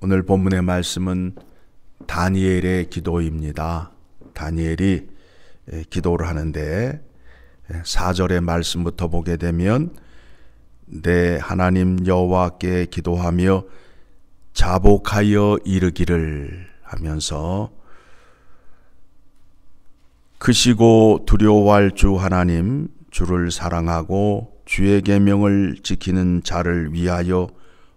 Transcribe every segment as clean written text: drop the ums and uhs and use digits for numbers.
오늘 본문의 말씀은 다니엘의 기도입니다. 다니엘이 기도를 하는데 4절의 말씀부터 보게 되면 내 하나님 여호와께 기도하며 자복하여 이르기를 하면서 크시고 두려워할 주 하나님, 주를 사랑하고 주의 계명을 지키는 자를 위하여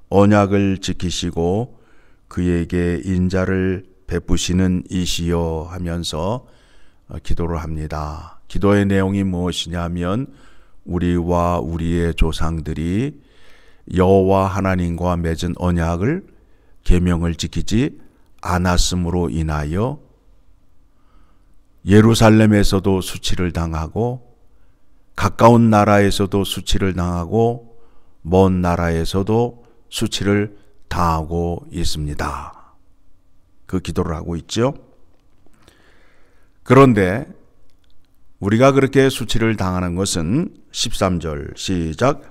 언약을 지키시고 그에게 인자를 베푸시는 이시여 하면서 기도를 합니다. 기도의 내용이 무엇이냐면 우리와 우리의 조상들이 여호와 하나님과 맺은 언약을 계명을 지키지 않았음으로 인하여 예루살렘에서도 수치를 당하고 가까운 나라에서도 수치를 당하고 먼 나라에서도 수치를 당하고 있습니다. 그 기도를 하고 있죠. 그런데 우리가 그렇게 수치를 당하는 것은 13절 시작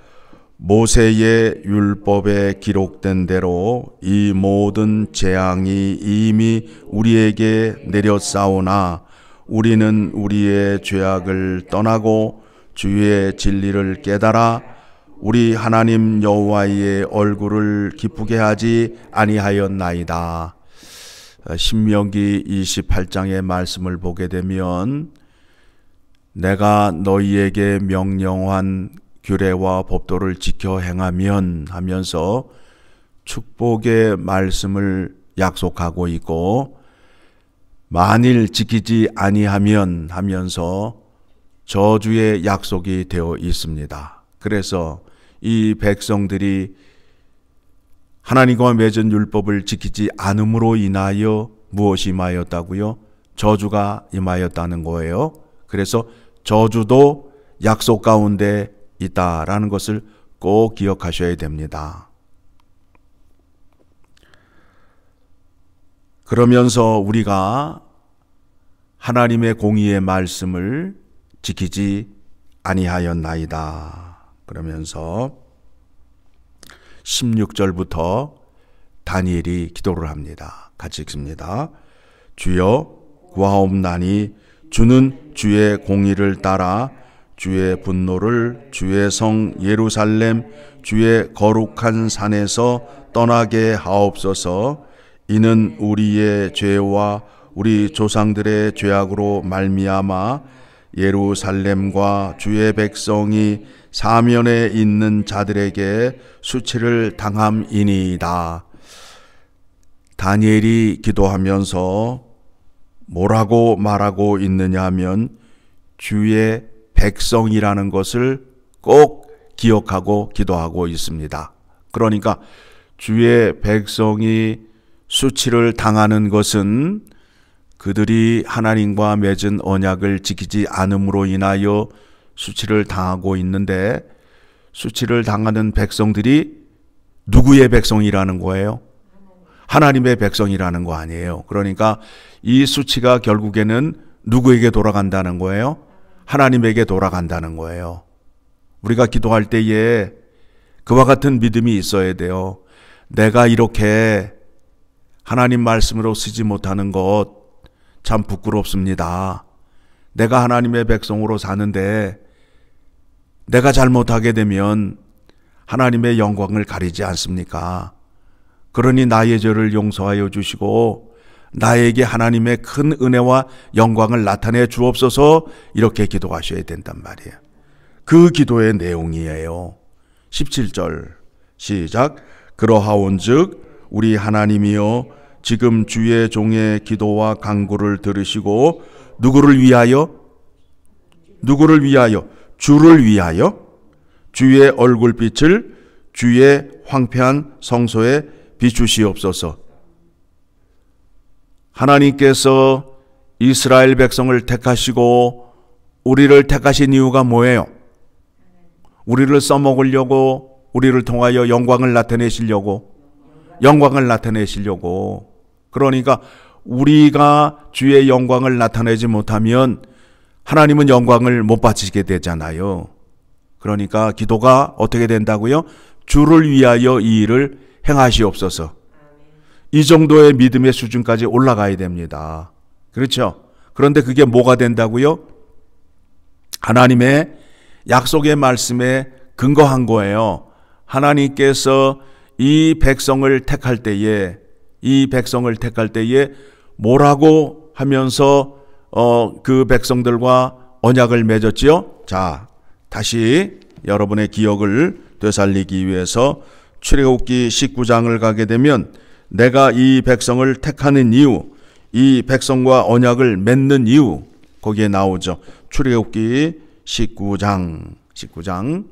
모세의 율법에 기록된 대로 이 모든 재앙이 이미 우리에게 내렸사오나 우리는 우리의 죄악을 떠나고 주의 진리를 깨달아 우리 하나님 여호와의 얼굴을 기쁘게 하지 아니하였나이다. 신명기 28장의 말씀을 보게 되면 내가 너희에게 명령한 규례와 법도를 지켜 행하면 하면서 축복의 말씀을 약속하고 있고 만일 지키지 아니하면 하면서 저주의 약속이 되어 있습니다. 그래서 이 백성들이 하나님과 맺은 율법을 지키지 않음으로 인하여 무엇이 임하였다고요? 저주가 임하였다는 거예요. 그래서 저주도 약속 가운데 있다라는 것을 꼭 기억하셔야 됩니다. 그러면서 우리가 하나님의 공의의 말씀을 지키지 아니하였나이다. 그러면서 16절부터 다니엘이 기도를 합니다. 같이 읽습니다. 주여 구하옵나니 주는 주의 공의를 따라 주의 분노를 주의 성 예루살렘 주의 거룩한 산에서 떠나게 하옵소서. 이는 우리의 죄와 우리 조상들의 죄악으로 말미암아 예루살렘과 주의 백성이 사면에 있는 자들에게 수치를 당함이니이다. 다니엘이 기도하면서 뭐라고 말하고 있느냐 하면 주의 백성이라는 것을 꼭 기억하고 기도하고 있습니다. 그러니까 주의 백성이 수치를 당하는 것은 그들이 하나님과 맺은 언약을 지키지 않음으로 인하여 수치를 당하고 있는데 수치를 당하는 백성들이 누구의 백성이라는 거예요? 하나님의 백성이라는 거 아니에요. 그러니까 이 수치가 결국에는 누구에게 돌아간다는 거예요? 하나님에게 돌아간다는 거예요. 우리가 기도할 때에 그와 같은 믿음이 있어야 돼요. 내가 이렇게 하나님 말씀으로 쓰지 못하는 것 참 부끄럽습니다. 내가 하나님의 백성으로 사는데 내가 잘못하게 되면 하나님의 영광을 가리지 않습니까? 그러니 나의 죄를 용서하여 주시고 나에게 하나님의 큰 은혜와 영광을 나타내 주옵소서. 이렇게 기도하셔야 된단 말이에요. 그 기도의 내용이에요. 17절 시작 그러하온즉 우리 하나님이여 지금 주의 종의 기도와 간구를 들으시고 누구를 위하여? 누구를 위하여? 주를 위하여 주의 얼굴빛을 주의 황폐한 성소에 비추시옵소서. 하나님께서 이스라엘 백성을 택하시고 우리를 택하신 이유가 뭐예요? 우리를 써먹으려고, 우리를 통하여 영광을 나타내시려고. 그러니까 우리가 주의 영광을 나타내지 못하면 하나님은 영광을 못 받으시게 되잖아요. 그러니까 기도가 어떻게 된다고요? 주를 위하여 이 일을 행하시옵소서. 이 정도의 믿음의 수준까지 올라가야 됩니다. 그렇죠? 그런데 그게 뭐가 된다고요? 하나님의 약속의 말씀에 근거한 거예요. 하나님께서 이 백성을 택할 때에 뭐라고 하면서 그 백성들과 언약을 맺었지요? 자, 다시 여러분의 기억을 되살리기 위해서 출애굽기 19장을 가게 되면 내가 이 백성을 택하는 이유, 이 백성과 언약을 맺는 이유, 거기에 나오죠. 출애굽기 19장.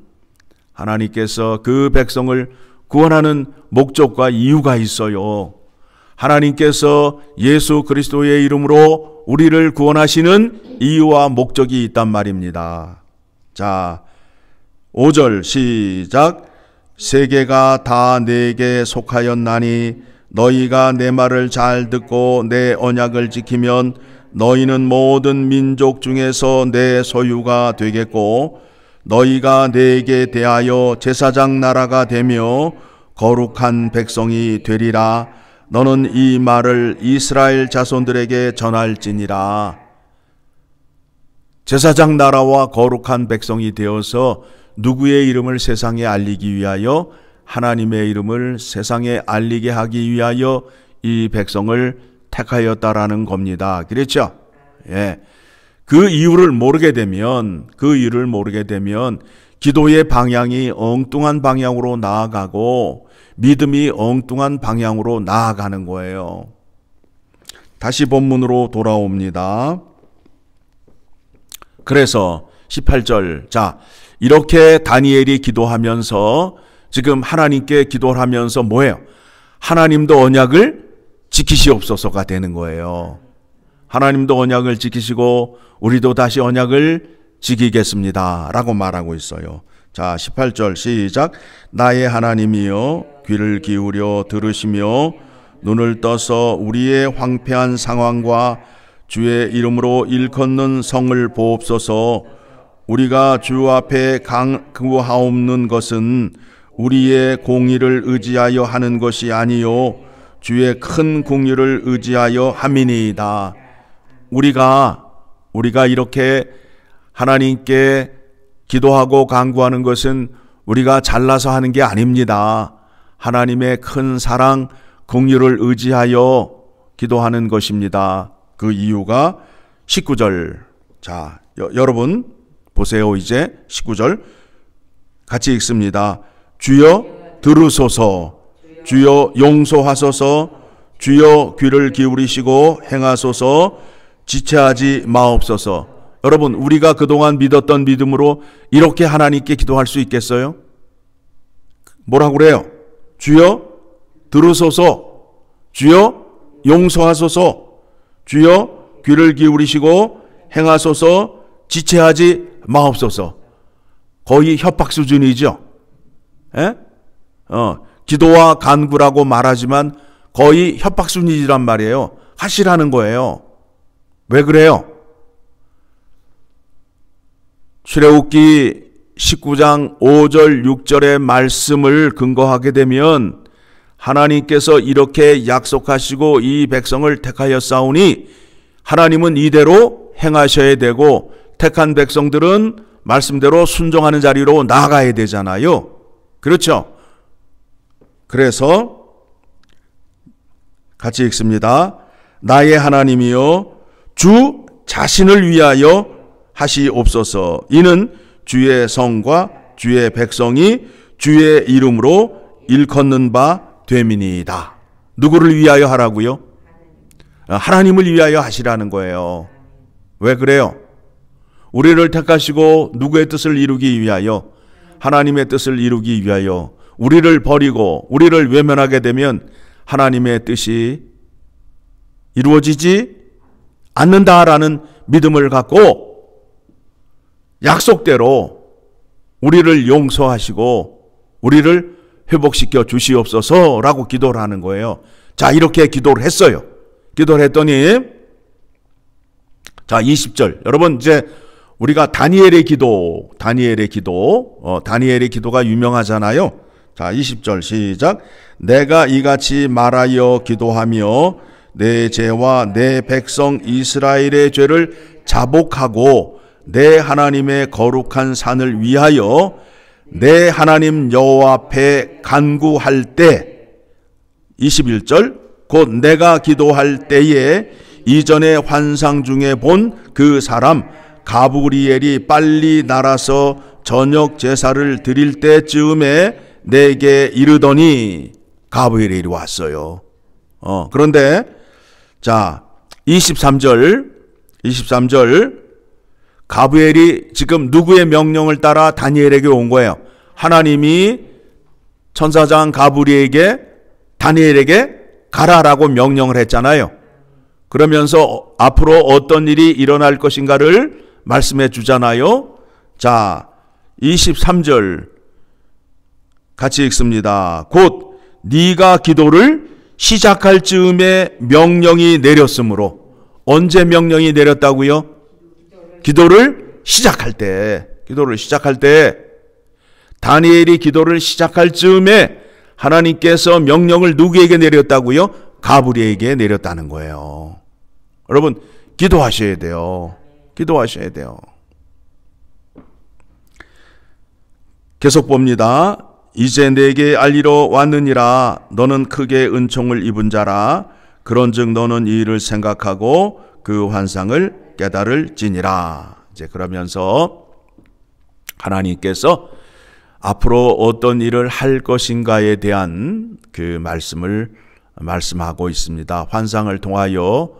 하나님께서 그 백성을 구원하는 목적과 이유가 있어요. 하나님께서 예수 그리스도의 이름으로 우리를 구원하시는 이유와 목적이 있단 말입니다. 자, 5절 시작. 세계가 다 내게 속하였나니 너희가 내 말을 잘 듣고 내 언약을 지키면 너희는 모든 민족 중에서 내 소유가 되겠고 너희가 내게 대하여 제사장 나라가 되며 거룩한 백성이 되리라. 너는 이 말을 이스라엘 자손들에게 전할지니라. 제사장 나라와 거룩한 백성이 되어서 누구의 이름을 세상에 알리기 위하여? 하나님의 이름을 세상에 알리게 하기 위하여 이 백성을 택하였다라는 겁니다. 그렇죠? 예. 그 이유를 모르게 되면 기도의 방향이 엉뚱한 방향으로 나아가고 믿음이 엉뚱한 방향으로 나아가는 거예요. 다시 본문으로 돌아옵니다. 그래서 18절. 자, 이렇게 다니엘이 기도하면서 지금 하나님께 기도를 하면서 뭐예요? 하나님도 언약을 지키시옵소서가 되는 거예요. 하나님도 언약을 지키시고 우리도 다시 언약을 지키겠습니다 라고 말하고 있어요. 자, 18절 시작. 나의 하나님이여 귀를 기울여 들으시며 눈을 떠서 우리의 황폐한 상황과 주의 이름으로 일컫는 성을 보옵소서. 우리가 주 앞에 강구하옵는 것은 우리의 공의를 의지하여 하는 것이 아니요 주의 큰 공의를 의지하여 함이니이다. 우리가 이렇게 하나님께 기도하고 간구하는 것은 우리가 잘나서 하는 게 아닙니다. 하나님의 큰 사랑, 공의를 의지하여 기도하는 것입니다. 그 이유가 19절. 자, 여러분 보세요. 이제 19절 같이 읽습니다. 주여 들으소서, 주여 용서하소서, 주여 귀를 기울이시고 행하소서, 지체하지 마옵소서. 여러분, 우리가 그동안 믿었던 믿음으로 이렇게 하나님께 기도할 수 있겠어요? 뭐라고 그래요? 주여 들으소서, 주여 용서하소서, 주여 귀를 기울이시고 행하소서, 지체하지 마옵소서. 거의 협박 수준이죠. 예? 기도와 간구라고 말하지만 거의 협박 수준이란 말이에요. 하시라는 거예요. 왜 그래요? 출애굽기 19장 5절 6절의 말씀을 근거하게 되면 하나님께서 이렇게 약속하시고 이 백성을 택하였사오니 하나님은 이대로 행하셔야 되고 택한 백성들은 말씀대로 순종하는 자리로 나아가야 되잖아요. 그렇죠? 그래서 같이 읽습니다. 나의 하나님이여 주 자신을 위하여 하시옵소서. 이는 주의 성과 주의 백성이 주의 이름으로 일컫는 바 됨이니이다. 누구를 위하여 하라고요? 하나님을 위하여 하시라는 거예요. 왜 그래요? 우리를 택하시고 누구의 뜻을 이루기 위하여? 하나님의 뜻을 이루기 위하여. 우리를 버리고 우리를 외면하게 되면 하나님의 뜻이 이루어지지 않는다라는 믿음을 갖고 약속대로 우리를 용서하시고 우리를 회복시켜 주시옵소서라고 기도를 하는 거예요. 자, 이렇게 기도를 했어요. 기도를 했더니 자, 20절. 여러분 이제 우리가 다니엘의 기도가 유명하잖아요. 자, 20절 시작. 내가 이같이 말하여 기도하며 내 죄와 내 백성 이스라엘의 죄를 자복하고 내 하나님의 거룩한 산을 위하여 내 하나님 여호와 앞에 간구할 때, 21절, 곧 내가 기도할 때에 이전에 환상 중에 본 그 사람 가브리엘이 빨리 날아서 저녁 제사를 드릴 때쯤에 내게 이르더니, 가브리엘이 왔어요. 그런데 자, 23절 가브리엘이 지금 누구의 명령을 따라 다니엘에게 온 거예요? 하나님이 천사장 가브리엘에게, 다니엘에게 가라라고 명령을 했잖아요. 그러면서 앞으로 어떤 일이 일어날 것인가를 말씀해 주잖아요. 자, 23절 같이 읽습니다. 곧 네가 기도를 시작할 즈음에 명령이 내렸으므로. 언제 명령이 내렸다고요? 기도를 시작할 때. 다니엘이 기도를 시작할 즈음에 하나님께서 명령을 누구에게 내렸다고요? 가브리엘에게 내렸다는 거예요. 여러분, 기도하셔야 돼요. 계속 봅니다. 이제 내게 알리러 왔느니라. 너는 크게 은총을 입은 자라. 그런즉 너는 이 일을 생각하고 그 환상을 깨달을지니라. 이제 그러면서 하나님께서 앞으로 어떤 일을 할 것인가에 대한 그 말씀하고 있습니다. 환상을 통하여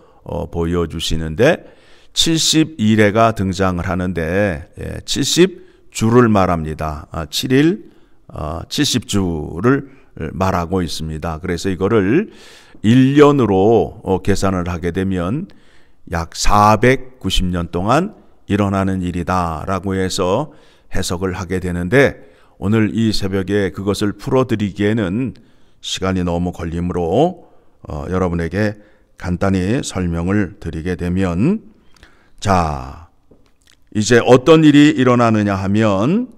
보여주시는데 70일에가 등장을 하는데 70주를 말합니다. 7일 70주를 말하고 있습니다. 그래서 이거를 1년으로 계산을 하게 되면 약 490년 동안 일어나는 일이다라고 해서 해석을 하게 되는데, 오늘 이 새벽에 그것을 풀어드리기에는 시간이 너무 걸리므로 여러분에게 간단히 설명을 드리게 되면, 자, 이제 어떤 일이 일어나느냐 하면,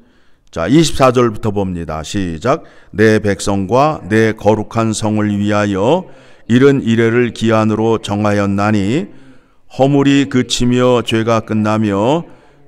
자, 24절부터 봅니다. 시작. 내 백성과 내 거룩한 성을 위하여 이른 이래를 기한으로 정하였나니 허물이 그치며 죄가 끝나며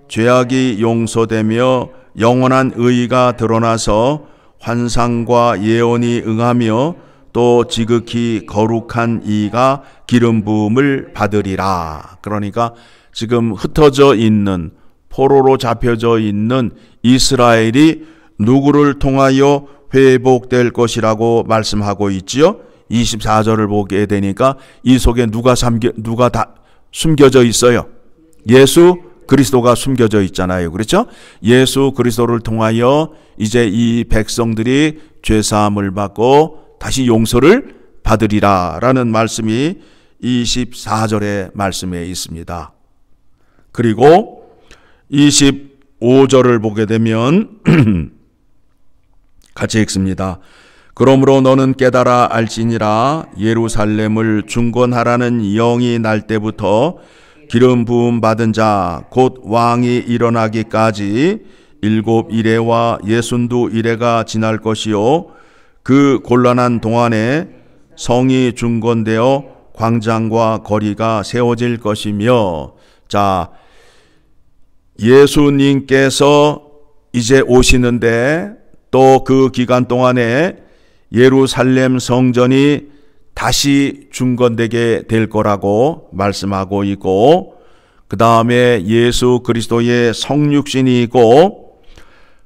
죄악이 용서되며 영원한 의가 드러나서 환상과 예언이 응하며 또 지극히 거룩한 이가 기름 부음을 받으리라. 그러니까 지금 흩어져 있는, 포로로 잡혀져 있는 이스라엘이 누구를 통하여 회복될 것이라고 말씀하고 있지요. 24절을 보게 되니까 이 속에 누가 다 숨겨져 있어요? 예수 그리스도가 숨겨져 있잖아요. 그렇죠? 예수 그리스도를 통하여 이제 이 백성들이 죄사함을 받고 다시 용서를 받으리라 라는 말씀이 24절의 말씀에 있습니다. 그리고 25절을 보게 되면 같이 읽습니다. 그러므로 너는 깨달아 알지니라. 예루살렘을 중건하라는 영이 날 때부터 기름 부음 받은 자 곧 왕이 일어나기까지 7이레와 62이레가 지날 것이요 그 곤란한 동안에 성이 중건되어 광장과 거리가 세워질 것이며. 자, 예수님께서 이제 오시는데 또 그 기간 동안에 예루살렘 성전이 다시 중건되게 될 거라고 말씀하고 있고, 그 다음에 예수 그리스도의 성육신이 있고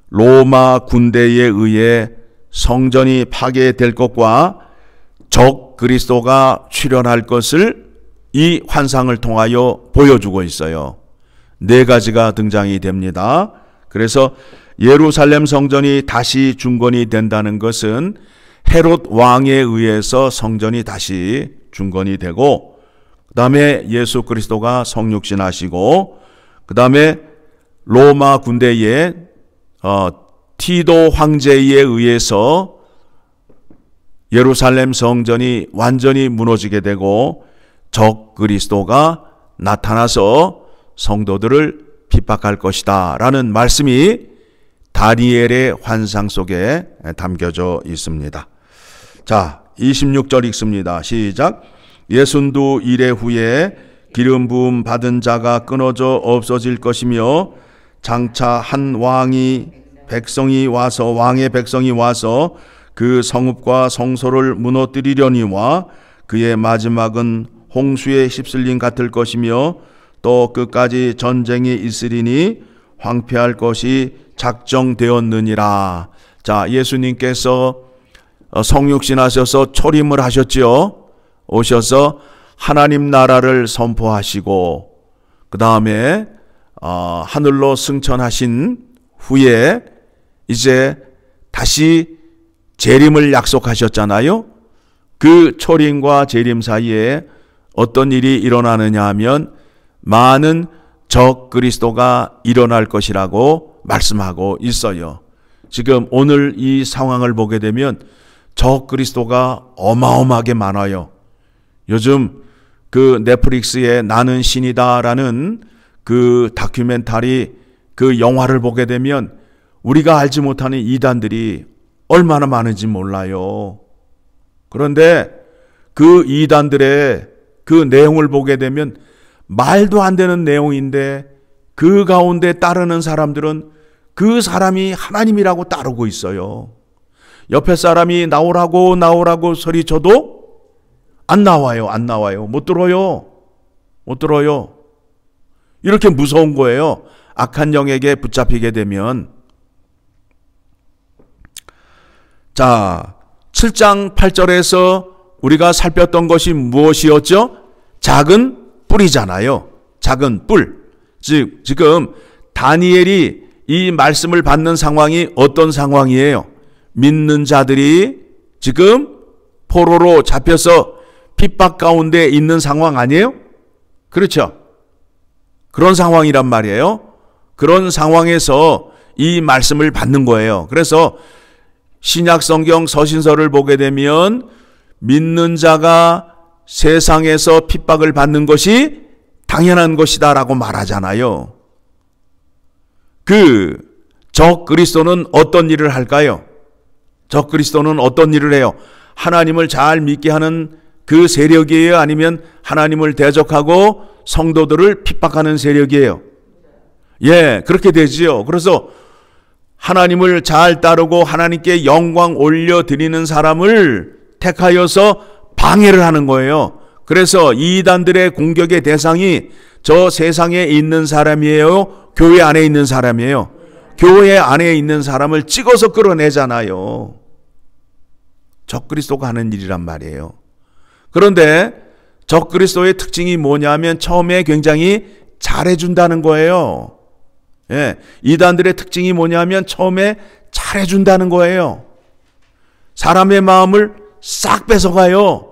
로마 군대에 의해 성전이 파괴될 것과 적 그리스도가 출현할 것을 이 환상을 통하여 보여주고 있어요. 4가지가 등장이 됩니다. 그래서 예루살렘 성전이 다시 중건이 된다는 것은 헤롯 왕에 의해서 성전이 다시 중건이 되고, 그 다음에 예수 그리스도가 성육신하시고, 그 다음에 로마 군대의 티도 황제에 의해서 예루살렘 성전이 완전히 무너지게 되고 적 그리스도가 나타나서 성도들을 핍박할 것이다 라는 말씀이 다니엘의 환상 속에 담겨져 있습니다. 자, 26절 읽습니다. 시작. 62일의 후에 기름 부음 받은 자가 끊어져 없어질 것이며 장차 한 왕의 백성이 와서 그 성읍과 성소를 무너뜨리려니와 그의 마지막은 홍수에 휩쓸림 같을 것이며 또 끝까지 전쟁이 있으리니 황폐할 것이 작정되었느니라. 자, 예수님께서 성육신 하셔서 초림을 하셨지요. 오셔서 하나님 나라를 선포하시고 그 다음에 하늘로 승천하신 후에 이제 다시 재림을 약속하셨잖아요. 그 초림과 재림 사이에 어떤 일이 일어나느냐 하면 많은 적그리스도가 일어날 것이라고 말씀하고 있어요. 지금 오늘 이 상황을 보게 되면 적그리스도가 어마어마하게 많아요. 요즘 그 넷플릭스의 나는 신이다라는 그 다큐멘터리 그 영화를 보게 되면 우리가 알지 못하는 이단들이 얼마나 많은지 몰라요. 그런데 그 이단들의 그 내용을 보게 되면 말도 안 되는 내용인데 그 가운데 따르는 사람들은 그 사람이 하나님이라고 따르고 있어요. 옆에 사람이 나오라고 소리쳐도 안 나와요. 못 들어요. 이렇게 무서운 거예요. 악한 영에게 붙잡히게 되면. 자, 7장 8절에서 우리가 살폈던 것이 무엇이었죠? 작은 뿔이잖아요. 작은 뿔. 즉, 지금 다니엘이 이 말씀을 받는 상황이 어떤 상황이에요? 믿는 자들이 지금 포로로 잡혀서 핍박 가운데 있는 상황 아니에요? 그렇죠? 그런 상황이란 말이에요. 그런 상황에서 이 말씀을 받는 거예요. 그래서 신약 성경 서신서를 보게 되면 믿는 자가 세상에서 핍박을 받는 것이 당연한 것이다라고 말하잖아요. 그 적그리스도는 어떤 일을 할까요? 적그리스도는 어떤 일을 해요? 하나님을 잘 믿게 하는 그 세력이에요? 아니면 하나님을 대적하고 성도들을 핍박하는 세력이에요? 예, 그렇게 되지요. 그래서 하나님을 잘 따르고 하나님께 영광 올려드리는 사람을 택하여서 방해를 하는 거예요. 그래서 이단들의 공격의 대상이 저 세상에 있는 사람이에요? 교회 안에 있는 사람이에요? 교회 안에 있는 사람을 찍어서 끌어내잖아요. 적그리스도가 하는 일이란 말이에요. 그런데 적그리스도의 특징이 뭐냐면 처음에 굉장히 잘해준다는 거예요. 예, 이단들의 특징이 뭐냐면 처음에 잘해준다는 거예요. 사람의 마음을 싹 뺏어가요.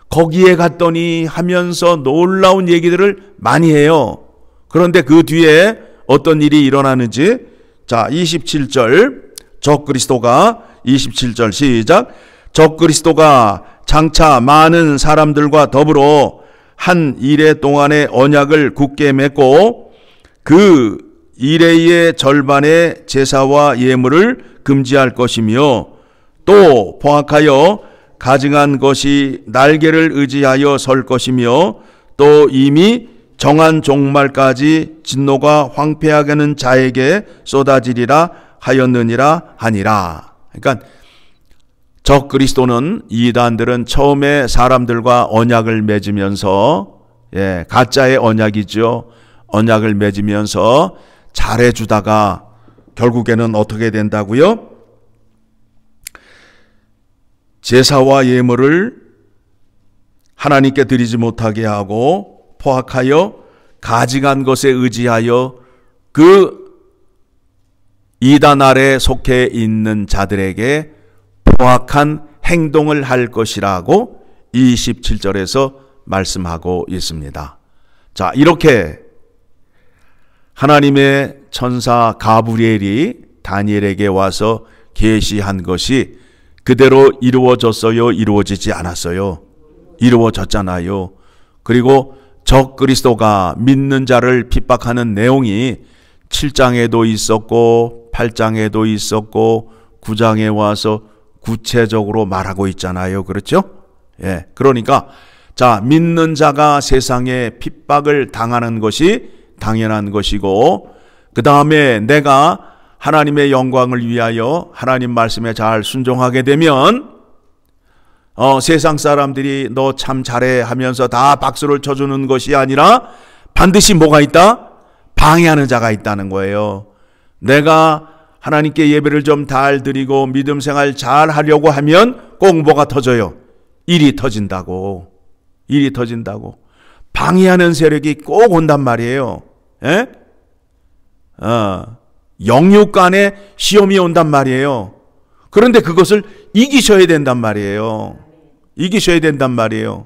거기에 갔더니 하면서 놀라운 얘기들을 많이 해요. 그런데 그 뒤에 어떤 일이 일어나는지, 자, 27절 적그리스도가 27절 시작. 적그리스도가 장차 많은 사람들과 더불어 한 이레 동안의 언약을 굳게 맺고 그 이레의 절반의 제사와 예물을 금지할 것이며 또 포악하여 가증한 것이 날개를 의지하여 설 것이며 또 이미 정한 종말까지 진노가 황폐하게 하는 자에게 쏟아지리라 하였느니라 하니라. 그러니까 적그리스도는, 이단들은 처음에 사람들과 언약을 맺으면서, 예, 가짜의 언약이죠. 언약을 맺으면서 잘해주다가 결국에는 어떻게 된다고요? 제사와 예물을 하나님께 드리지 못하게 하고 포악하여 가증한 것에 의지하여 그 이단 아래 속해 있는 자들에게 포악한 행동을 할 것이라고 27절에서 말씀하고 있습니다. 자, 이렇게 하나님의 천사 가브리엘이 다니엘에게 와서 계시한 것이 그대로 이루어졌어요? 이루어지지 않았어요? 이루어졌잖아요. 그리고 적그리스도가 믿는 자를 핍박하는 내용이 7장에도 있었고 8장에도 있었고 9장에 와서 구체적으로 말하고 있잖아요. 그렇죠? 예. 그러니까 자, 믿는 자가 세상에 핍박을 당하는 것이 당연한 것이고, 그 다음에 내가 하나님의 영광을 위하여 하나님 말씀에 잘 순종하게 되면 세상 사람들이 너 참 잘해 하면서 다 박수를 쳐주는 것이 아니라 반드시 뭐가 있다? 방해하는 자가 있다는 거예요. 내가 하나님께 예배를 좀 잘 드리고 믿음 생활 잘 하려고 하면 꼭 뭐가 터져요? 일이 터진다고. 일이 터진다고. 방해하는 세력이 꼭 온단 말이에요. 예? 영육 간에 시험이 온단 말이에요. 그런데 그것을 이기셔야 된단 말이에요. 이기셔야 된단 말이에요.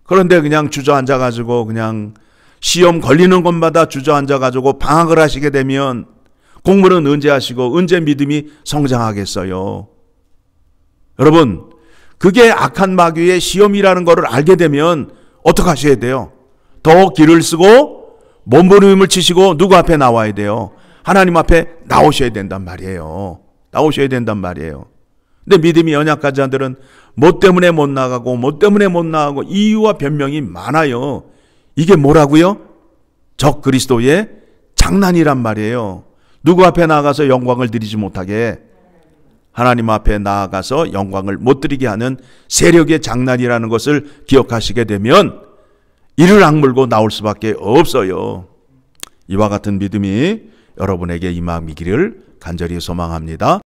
그런데 그냥 주저앉아가지고 그냥 시험 걸리는 것마다 주저앉아가지고 방학을 하시게 되면 공부는 언제 하시고 언제 믿음이 성장하겠어요? 여러분, 그게 악한 마귀의 시험이라는 것을 알게 되면 어떻게 하셔야 돼요? 더 길을 쓰고 몸부림을 치시고 누구 앞에 나와야 돼요? 하나님 앞에 나오셔야 된단 말이에요. 나오셔야 된단 말이에요. 근데 믿음이 연약한 자들은 뭐 때문에 못 나가고 뭐 때문에 못 나가고 이유와 변명이 많아요. 이게 뭐라고요? 적 그리스도의 장난이란 말이에요. 누구 앞에 나가서 영광을 드리지 못하게, 하나님 앞에 나아가서 영광을 못 드리게 하는 세력의 장난이라는 것을 기억하시게 되면 이를 악물고 나올 수밖에 없어요. 이와 같은 믿음이 여러분에게 임하기를 간절히 소망합니다.